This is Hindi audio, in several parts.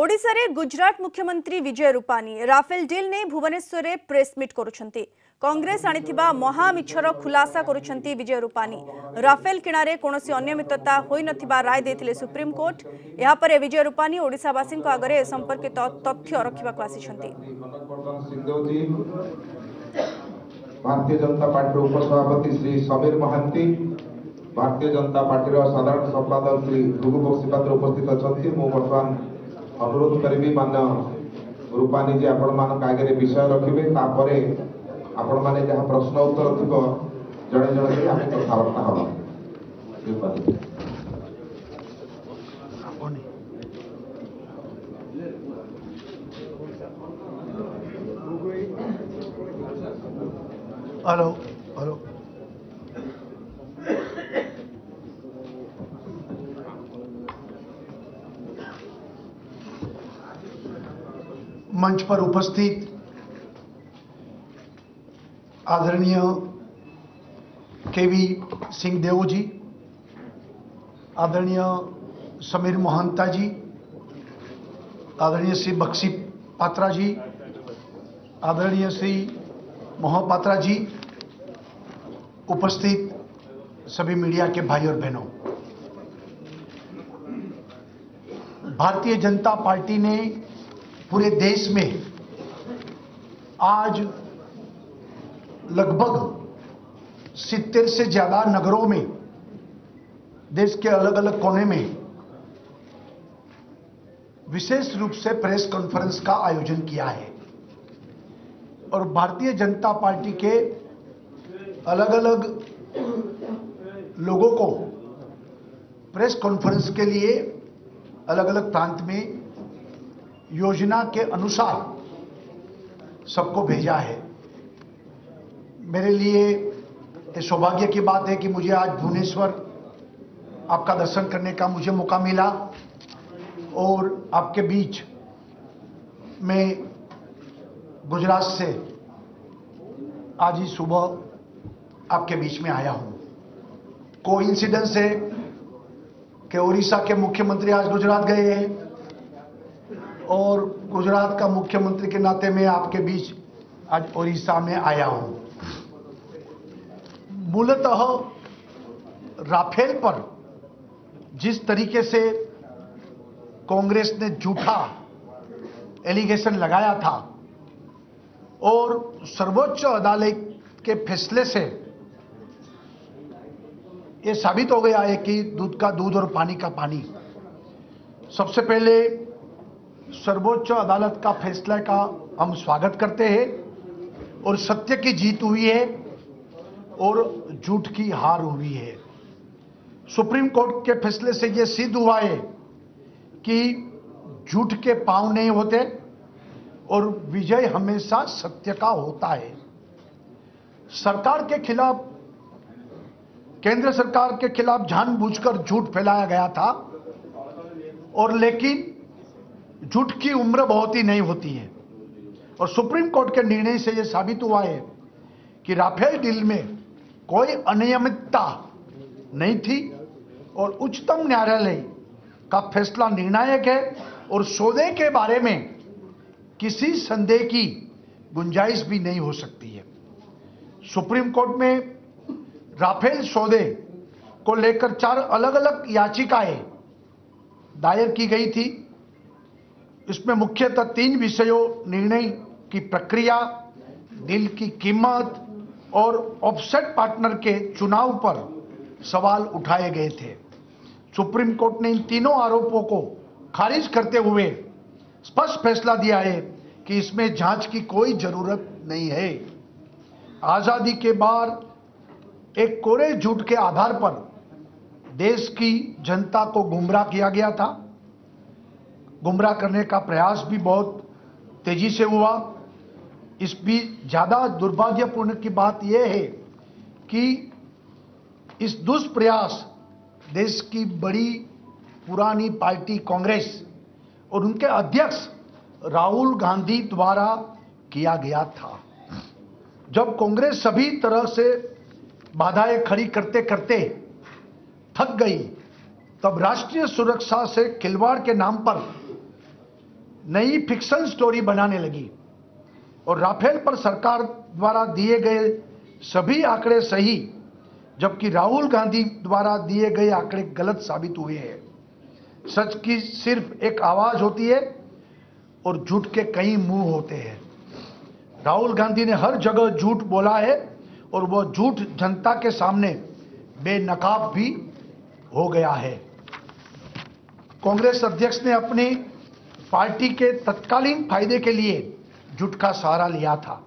ओडिशा रे गुजरात मुख्यमंत्री विजय रूपानी राफेल डील ने भुवनेश्वर में प्रेस मीट करुछंती। कांग्रेस आनिथिबा महामिछर खुलासा करुछंती विजय रूपानी। राफेल किणारे कोनोसी अनियमितता होई नथिबा राय देथिले सुप्रीम कोर्ट। एहा परे विजय रूपानी ओडिशावासी आगरे संपर्कित तथ्य रखिबाकु आसिछंती। भारतीय जनता पार्टी उपसभापति श्री समीर महांती, भारतीय जनता पार्टी साधारण संपादक श्री भृगु बक्सीपात्र उपस्थित अच्छा। मु बर्तमान अनुरोध करी मान्य रूपानी जी आपण मान आगे विषय रखिए, आपण मैंने जहाँ प्रश्न उत्तर थी जड़े जड़े आम कथबार्ता हम। हेलो हेलो मंच पर उपस्थित आदरणीय केवी सिंह देव जी, आदरणीय समीर मोहंता जी, आदरणीय श्री बक्सी पात्रा जी, आदरणीय श्री मोहपात्रा जी, उपस्थित सभी मीडिया के भाई और बहनों, भारतीय जनता पार्टी ने पूरे देश में आज लगभग 70 से ज्यादा नगरों में, देश के अलग अलग कोने में विशेष रूप से प्रेस कॉन्फ्रेंस का आयोजन किया है और भारतीय जनता पार्टी के अलग अलग लोगों को प्रेस कॉन्फ्रेंस के लिए अलग अलग प्रांत में योजना के अनुसार सबको भेजा है। मेरे लिए ये सौभाग्य की बात है कि मुझे आज भुवनेश्वर आपका दर्शन करने का मुझे मौका मिला और आपके बीच में गुजरात से आज ही सुबह आपके बीच में आया हूं। कोइंसिडेंस है कि उड़ीसा के मुख्यमंत्री आज गुजरात गए हैं और गुजरात का मुख्यमंत्री के नाते मैं आपके बीच आज उड़ीसा में आया हूं। मूलतः राफेल पर जिस तरीके से कांग्रेस ने झूठा एलिगेशन लगाया था और सर्वोच्च अदालत के फैसले से यह साबित हो गया है कि दूध का दूध और पानी का पानी। सबसे पहले सर्वोच्च अदालत का फैसला का हम स्वागत करते हैं और सत्य की जीत हुई है और झूठ की हार हुई है। सुप्रीम कोर्ट के फैसले से यह सिद्ध हुआ है कि झूठ के पांव नहीं होते और विजय हमेशा सत्य का होता है। सरकार के खिलाफ, केंद्र सरकार के खिलाफ जानबूझकर झूठ फैलाया गया था और लेकिन झूठ की उम्र बहुत ही नहीं होती है और सुप्रीम कोर्ट के निर्णय से यह साबित हुआ है कि राफेल डील में कोई अनियमितता नहीं थी और उच्चतम न्यायालय का फैसला निर्णायक है और सौदे के बारे में किसी संदेह की गुंजाइश भी नहीं हो सकती है। सुप्रीम कोर्ट में राफेल सौदे को लेकर 4 अलग अलग याचिकाएं दायर की गई थी। इसमें मुख्यतः 3 विषयों, निर्णय की प्रक्रिया, डील की कीमत और ऑफसेट पार्टनर के चुनाव पर सवाल उठाए गए थे। सुप्रीम कोर्ट ने इन तीनों आरोपों को खारिज करते हुए स्पष्ट फैसला दिया है कि इसमें जांच की कोई जरूरत नहीं है। आजादी के बाद एक कोरे झूठ के आधार पर देश की जनता को गुमराह किया गया था। गुमराह करने का प्रयास भी बहुत तेजी से हुआ। इस भी ज्यादा दुर्भाग्यपूर्ण की बात यह है कि इस दुष्प्रयास देश की बड़ी पुरानी पार्टी कांग्रेस और उनके अध्यक्ष राहुल गांधी द्वारा किया गया था। जब कांग्रेस सभी तरह से बाधाएं खड़ी करते करते थक गई, तब राष्ट्रीय सुरक्षा से खिलवाड़ के नाम पर नई फिक्शन स्टोरी बनाने लगी और राफेल पर सरकार द्वारा दिए गए सभी आंकड़े सही, जबकि राहुल गांधी द्वारा दिए गए आंकड़े गलत साबित हुए हैं। सच की सिर्फ एक आवाज होती है और झूठ के कई मुंह होते हैं। राहुल गांधी ने हर जगह झूठ बोला है और वह झूठ जनता के सामने बेनकाब भी हो गया है। कांग्रेस अध्यक्ष ने अपनी पार्टी के तत्कालीन फायदे के लिए झूठ का सहारा लिया था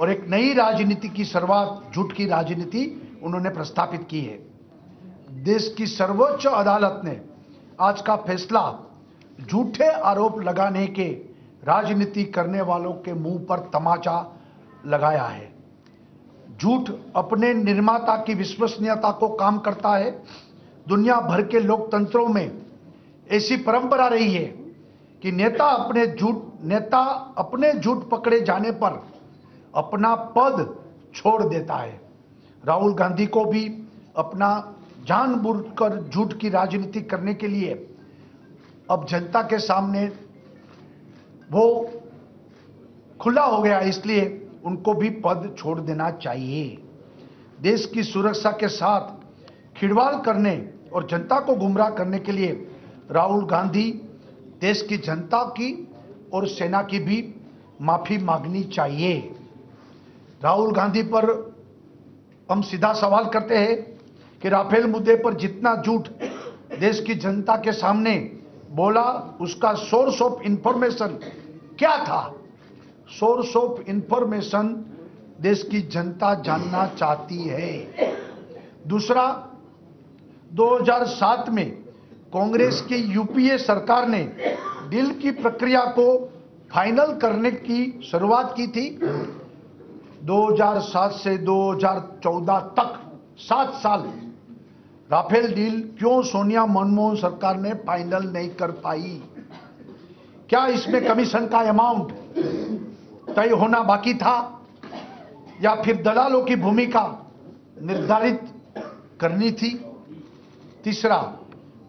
और एक नई राजनीति की शुरुआत झूठ की राजनीति उन्होंने प्रस्तावित की है। देश की सर्वोच्च अदालत ने आज का फैसला झूठे आरोप लगाने के राजनीति करने वालों के मुंह पर तमाचा लगाया है। झूठ अपने निर्माता की विश्वसनीयता को काम करता है। दुनिया भर के लोकतंत्रों में ऐसी परंपरा रही है कि नेता अपने झूठ पकड़े जाने पर अपना पद छोड़ देता है। राहुल गांधी को भी अपना जानबूझकर झूठ की राजनीति करने के लिए अब जनता के सामने वो खुला हो गया, इसलिए उनको भी पद छोड़ देना चाहिए। देश की सुरक्षा के साथ खिलवाड़ करने और जनता को गुमराह करने के लिए राहुल गांधी देश की जनता की और सेना की भी माफी मांगनी चाहिए। राहुल गांधी पर हम सीधा सवाल करते हैं कि राफेल मुद्दे पर जितना झूठ देश की जनता के सामने बोला, उसका सोर्स ऑफ इंफॉर्मेशन क्या था? सोर्स ऑफ इंफॉर्मेशन देश की जनता जानना चाहती है। दूसरा, 2007 में कांग्रेस की यूपीए सरकार ने डील की प्रक्रिया को फाइनल करने की शुरुआत की थी। 2007 से 2014 तक 7 साल राफेल डील क्यों सोनिया मनमोहन सरकार ने फाइनल नहीं कर पाई? क्या इसमें कमीशन का अमाउंट तय होना बाकी था या फिर दलालों की भूमिका निर्धारित करनी थी? तीसरा,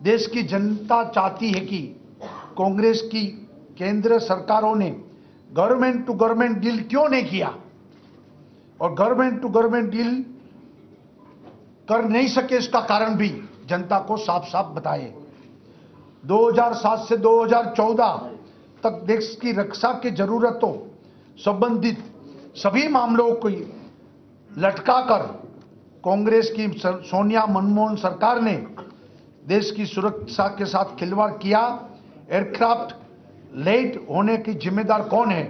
देश की जनता चाहती है कि कांग्रेस की केंद्र सरकारों ने गवर्नमेंट टू गवर्नमेंट डील क्यों नहीं किया और गवर्नमेंट टू गवर्नमेंट डील कर नहीं सके, इसका कारण भी जनता को साफ साफ बताए। 2007 से 2014 तक देश की रक्षा की जरूरतों संबंधित सभी मामलों को लटकाकर कांग्रेस की सोनिया मनमोहन सरकार ने देश की सुरक्षा के साथ खिलवाड़ किया। एयरक्राफ्ट लेट होने की जिम्मेदार कौन है?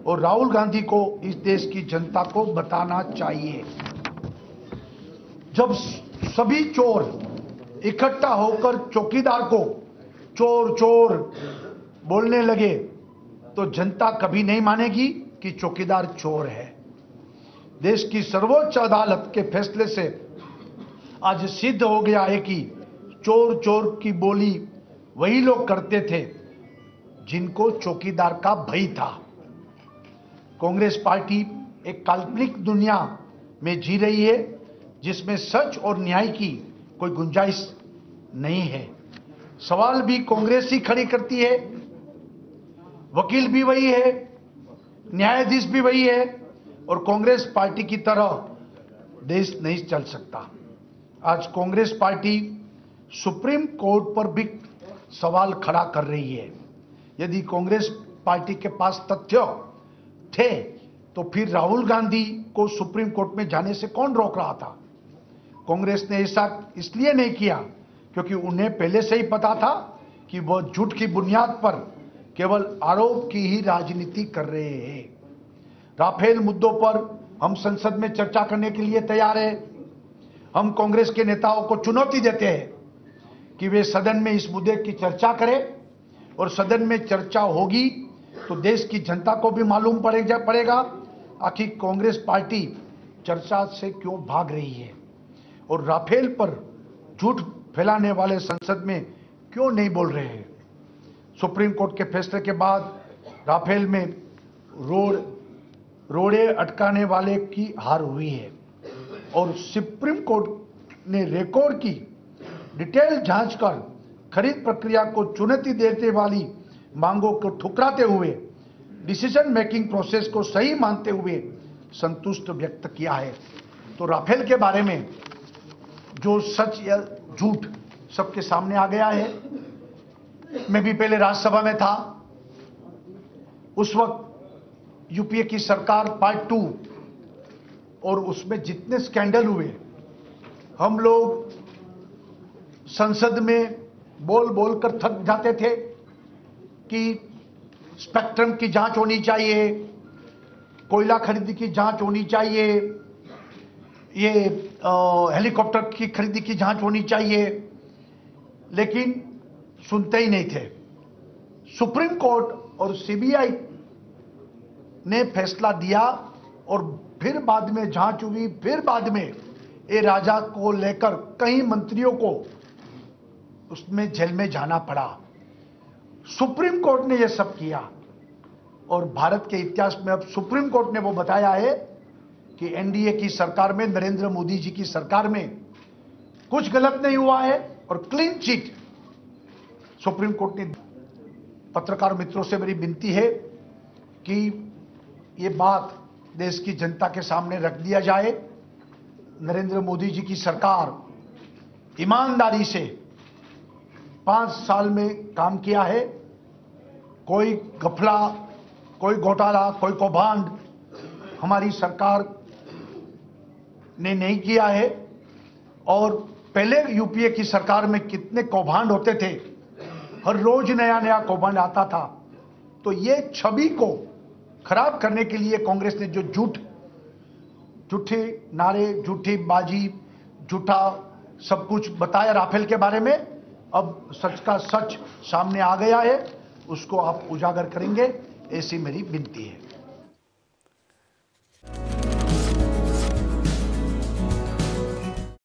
और राहुल गांधी को इस देश की जनता को बताना चाहिए। जब सभी चोर इकट्ठा होकर चौकीदार को चोर चोर बोलने लगे तो जनता कभी नहीं मानेगी कि चौकीदार चोर है। देश की सर्वोच्च अदालत के फैसले से आज सिद्ध हो गया है कि चोर चोर की बोली वही लोग करते थे जिनको चौकीदार का भय था। कांग्रेस पार्टी एक काल्पनिक दुनिया में जी रही है जिसमें सच और न्याय की कोई गुंजाइश नहीं है। सवाल भी कांग्रेस ही खड़ी करती है, वकील भी वही है, न्यायाधीश भी वही है और कांग्रेस पार्टी की तरह देश नहीं चल सकता। आज कांग्रेस पार्टी सुप्रीम कोर्ट पर भी सवाल खड़ा कर रही है। यदि कांग्रेस पार्टी के पास तथ्य थे तो फिर राहुल गांधी को सुप्रीम कोर्ट में जाने से कौन रोक रहा था? कांग्रेस ने ऐसा इसलिए नहीं किया क्योंकि उन्हें पहले से ही पता था कि वह झूठ की बुनियाद पर केवल आरोप की ही राजनीति कर रहे हैं। राफेल मुद्दों पर हम संसद में चर्चा करने के लिए तैयार हैं। हम कांग्रेस के नेताओं को चुनौती देते हैं कि वे सदन में इस मुद्दे की चर्चा करें और सदन में चर्चा होगी तो देश की जनता को भी मालूम पड़ेगा आखिर कांग्रेस पार्टी चर्चा से क्यों भाग रही है और राफेल पर झूठ फैलाने वाले संसद में क्यों नहीं बोल रहे हैं। सुप्रीम कोर्ट के फैसले के बाद राफेल में रोड़े अटकाने वाले की हार हुई है और सुप्रीम कोर्ट ने रिकॉर्ड की डिटेल जांच कर खरीद प्रक्रिया को चुनौती देने वाली मांगों को ठुकराते हुए डिसीजन मेकिंग प्रोसेस को सही मानते हुए संतुष्ट व्यक्त किया है। तो राफेल के बारे में जो सच या झूठ सबके सामने आ गया है। मैं भी पहले राज्यसभा में था, उस वक्त यूपीए की सरकार पार्ट 2 और उसमें जितने स्कैंडल हुए, हम लोग संसद में बोल बोल कर थक जाते थे कि स्पेक्ट्रम की जांच होनी चाहिए, कोयला खरीदी की जांच होनी चाहिए, ये हेलीकॉप्टर की खरीदी की जांच होनी चाहिए, लेकिन सुनते ही नहीं थे। सुप्रीम कोर्ट और सीबीआई ने फैसला दिया और फिर बाद में जांच हुई, फिर बाद में ये राजा को लेकर कई मंत्रियों को उसमें जेल में जाना पड़ा। सुप्रीम कोर्ट ने यह सब किया और भारत के इतिहास में अब सुप्रीम कोर्ट ने वो बताया है कि एनडीए की सरकार में, नरेंद्र मोदी जी की सरकार में कुछ गलत नहीं हुआ है और क्लीन चिट सुप्रीम कोर्ट ने। पत्रकार मित्रों से मेरी विनती है कि ये बात देश की जनता के सामने रख दिया जाए। नरेंद्र मोदी जी की सरकार ईमानदारी से 5 साल में काम किया है। कोई घपला, कोई घोटाला, कोई कौभांड हमारी सरकार ने नहीं किया है। और पहले यूपीए की सरकार में कितने कौभांड होते थे, हर रोज नया नया कौभांड आता था। तो ये छवि को खराब करने के लिए कांग्रेस ने जो झूठे नारे, झूठी बाजी, झूठा सब कुछ बताया राफेल के बारे में, अब सच का सच सामने आ गया है, उसको आप उजागर करेंगे, ऐसी मेरी विनती है।